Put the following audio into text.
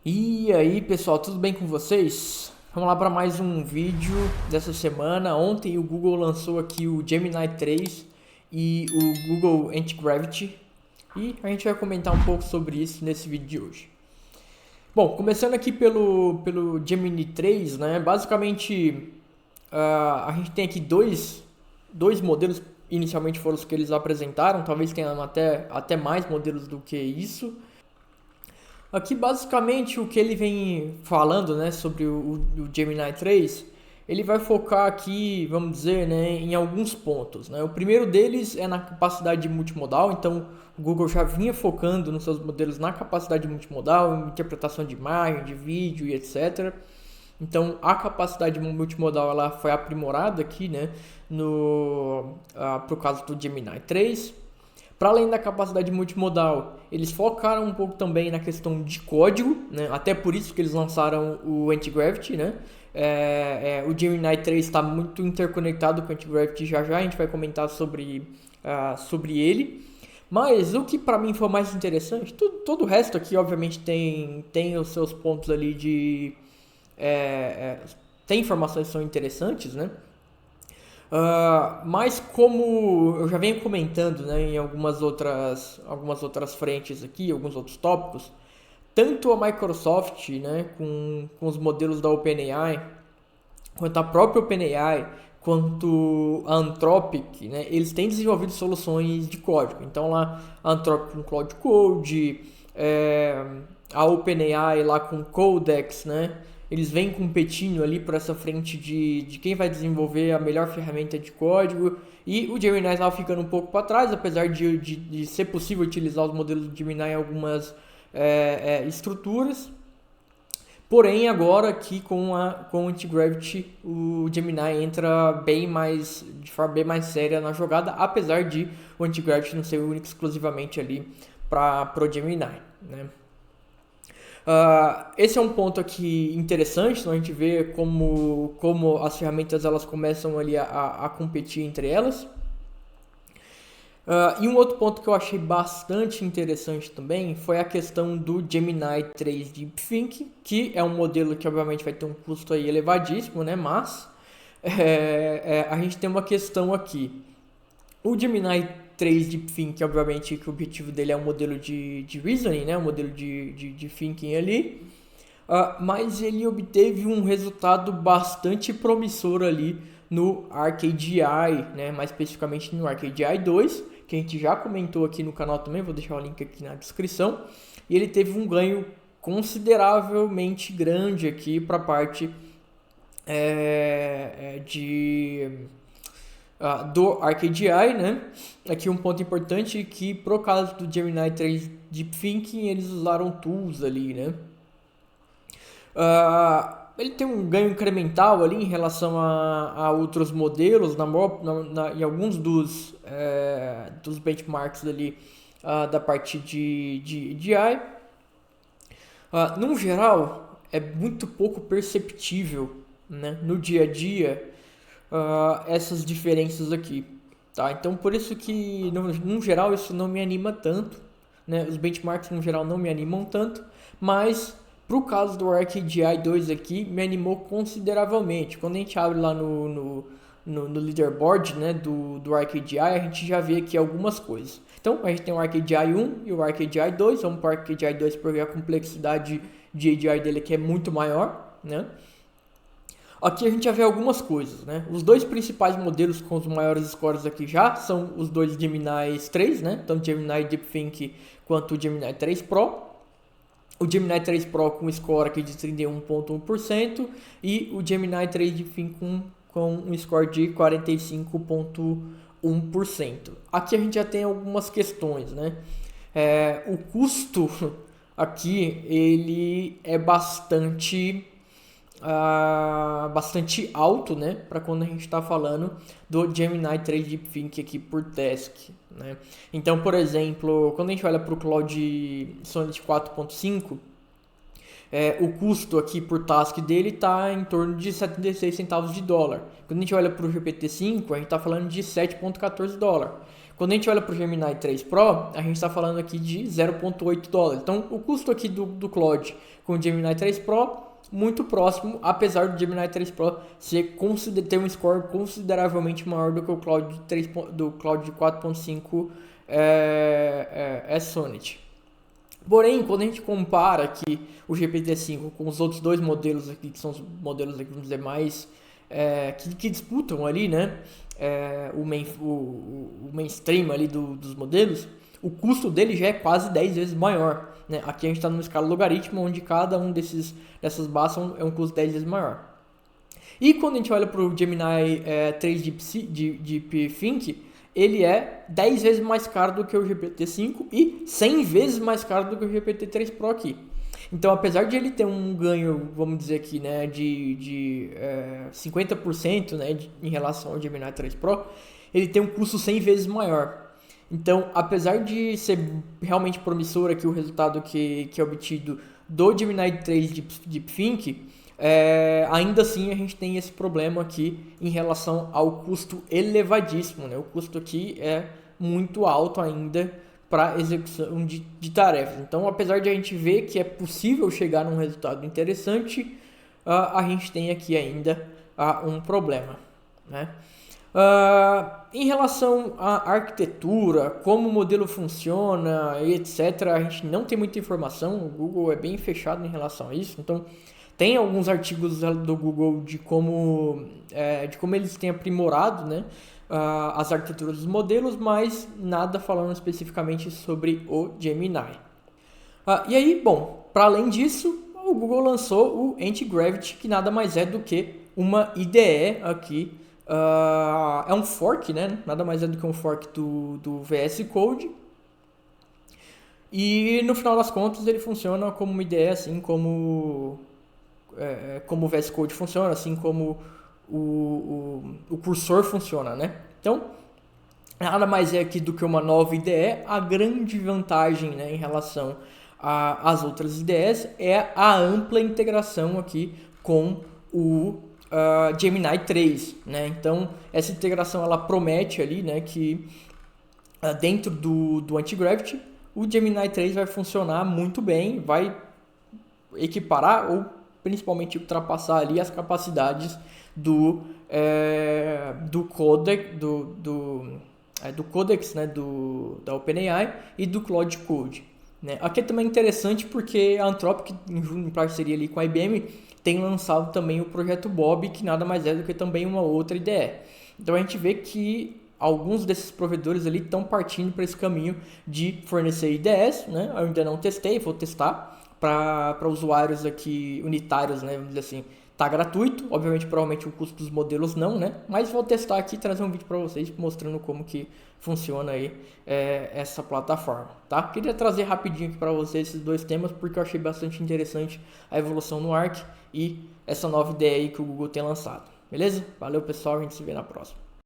E aí, pessoal, tudo bem com vocês? Vamos lá para mais um vídeo dessa semana. Ontem o Google lançou aqui o Gemini 3 e o Google Anti-Gravity e a gente vai comentar um pouco sobre isso nesse vídeo de hoje. Bom, começando aqui pelo Gemini 3, né? Basicamente, a gente tem aqui dois modelos, inicialmente foram os que eles apresentaram, talvez tenham até mais modelos do que isso. Aqui basicamente o que ele vem falando, né, sobre o Gemini 3, ele vai focar aqui, vamos dizer, né, em alguns pontos, né? O primeiro deles é na capacidade multimodal, então o Google já vinha focando nos seus modelos na capacidade multimodal, em interpretação de imagem, de vídeo e etc. Então a capacidade multimodal ela foi aprimorada aqui, né, no pro caso do Gemini 3. Para além da capacidade multimodal, eles focaram um pouco também na questão de código, né? Até por isso que eles lançaram o Anti-Gravity, né? O Gemini 3 está muito interconectado com o Anti-Gravity, já já a gente vai comentar sobre ele. Mas o que para mim foi mais interessante, todo o resto aqui obviamente tem os seus pontos ali de... é, é, tem informações que são interessantes, né? Mas como eu já venho comentando, né, em algumas outras frentes aqui, alguns outros tópicos, tanto a Microsoft, né, com os modelos da OpenAI, quanto a própria OpenAI, quanto a Anthropic, né, eles têm desenvolvido soluções de código. Então lá a Anthropic com Cloud Code, é, a OpenAI lá com Codex, né, eles vêm competindo ali por essa frente de quem vai desenvolver a melhor ferramenta de código. E o Gemini estava ficando um pouco para trás, apesar de ser possível utilizar os modelos do Gemini em algumas estruturas. Porém, agora aqui com o Anti-Gravity, o Gemini entra de forma bem mais séria na jogada, apesar de o Anti-Gravity não ser único exclusivamente ali para o Gemini, né? Esse é um ponto aqui interessante, então a gente vê como as ferramentas elas começam ali a competir entre elas. E um outro ponto que eu achei bastante interessante também foi a questão do Gemini 3 Deepthink, que é um modelo que obviamente vai ter um custo aí elevadíssimo, né? Mas a gente tem uma questão aqui. O Gemini 3 Deepthink, obviamente, que o objetivo dele é um modelo de reasoning, né? Um modelo de thinking ali. Mas ele obteve um resultado bastante promissor ali no ArcadeAI, né? Mais especificamente no ArcadeAI 2, que a gente já comentou aqui no canal também, vou deixar o link aqui na descrição. E ele teve um ganho consideravelmente grande aqui para a parte do ArcadeAI, né? Aqui um ponto importante é que, pro caso do Gemini 3 Deep Thinking, eles usaram tools ali, né? Ele tem um ganho incremental ali em relação a outros modelos, em alguns dos benchmarks ali da parte de AI. No geral, é muito pouco perceptível, né, no dia a dia essas diferenças aqui. Tá? Então, por isso que, no geral, isso não me anima tanto. Né? Os benchmarks, no geral, não me animam tanto. Mas, pro caso do ArcadeAI 2 aqui, me animou consideravelmente. Quando a gente abre lá no leaderboard, né, do ArcadeAI, a gente já vê aqui algumas coisas. Então, a gente tem o ArcadeAI 1 e o ArcadeAI 2. Vamos para o ArcadeAI 2 porque a complexidade de AI dele aqui é muito maior, né? Aqui a gente já vê algumas coisas, né? Os dois principais modelos com os maiores scores aqui já são os dois Gemini 3, né? Tanto o Gemini Deepthink quanto o Gemini 3 Pro. O Gemini 3 Pro com score aqui de 31,1% e o Gemini 3 Deepthink com um score de 45,1%. Aqui a gente já tem algumas questões, né? O custo aqui ele é bastante alto, né, para quando a gente está falando do Gemini 3 Deepthink aqui por task, né? Então, por exemplo, quando a gente olha para o Claude Sonnet 4.5, o custo aqui por task dele está em torno de 76 centavos de dólar. Quando a gente olha para o GPT-5, a gente está falando de 7,14 dólar. Quando a gente olha para o Gemini 3 Pro, a gente está falando aqui de 0,8 dólares. Então, o custo aqui do Claude com o Gemini 3 Pro, muito próximo, apesar do Gemini 3 Pro ter um score consideravelmente maior do que o Claude, do Claude 4.5 Sonnet. Porém, quando a gente compara aqui o GPT-5 com os outros dois modelos aqui, que são os modelos aqui, vamos dizer, mais que disputam ali, né, o mainstream ali dos modelos, o custo dele já é quase 10 vezes maior, né? Aqui a gente está numa escala logaritmo, onde cada um dessas bases é um custo 10 vezes maior. E quando a gente olha para o Gemini 3 DeepThink, ele é 10 vezes mais caro do que o GPT-5 e 100 vezes mais caro do que o GPT-3 Pro aqui. Então, apesar de ele ter um ganho, vamos dizer aqui, né, de 50%, né, em relação ao Gemini 3 Pro, ele tem um custo 100 vezes maior. Então, apesar de ser realmente promissor aqui o resultado que é obtido do Gemini 3 DeepThink, ainda assim a gente tem esse problema aqui em relação ao custo elevadíssimo, né? O custo aqui é muito alto ainda para execução de tarefas. Então, apesar de a gente ver que é possível chegar num resultado interessante, a gente tem aqui ainda um problema, né? Em relação à arquitetura, como o modelo funciona e etc., a gente não tem muita informação. O Google é bem fechado em relação a isso. Então, tem alguns artigos do Google de como eles têm aprimorado, né, as arquiteturas dos modelos, mas nada falando especificamente sobre o Gemini. E aí, bom, para além disso, o Google lançou o Antigravity, que nada mais é do que uma IDE aqui. É um fork, né? Nada mais é do que um fork do VS Code. E no final das contas ele funciona como uma IDE, assim como o VS Code funciona, assim como o cursor funciona, né? Então, nada mais é aqui do que uma nova IDE. A grande vantagem, né, em relação às outras IDEs é a ampla integração aqui com o Gemini 3, né? Então, essa integração ela promete ali, né, que dentro do Antigravity, o Gemini 3 vai funcionar muito bem, vai equiparar ou principalmente ultrapassar ali as capacidades do Codex, né, da OpenAI e do Claude Code, né? Aqui é também interessante porque a Anthropic, em parceria ali com a IBM, tem lançado também o projeto Bob, que nada mais é do que também uma outra IDE. Então a gente vê que alguns desses provedores ali estão partindo para esse caminho de fornecer IDEs, né? Eu ainda não testei, vou testar para usuários aqui unitários, né? Vamos dizer assim, tá gratuito, obviamente provavelmente o custo dos modelos não, né? Mas vou testar aqui e trazer um vídeo para vocês mostrando como que funciona aí essa plataforma, tá? Queria trazer rapidinho aqui para vocês esses dois temas porque eu achei bastante interessante a evolução no Arc e essa nova ideia aí que o Google tem lançado. Beleza? Valeu pessoal, a gente se vê na próxima.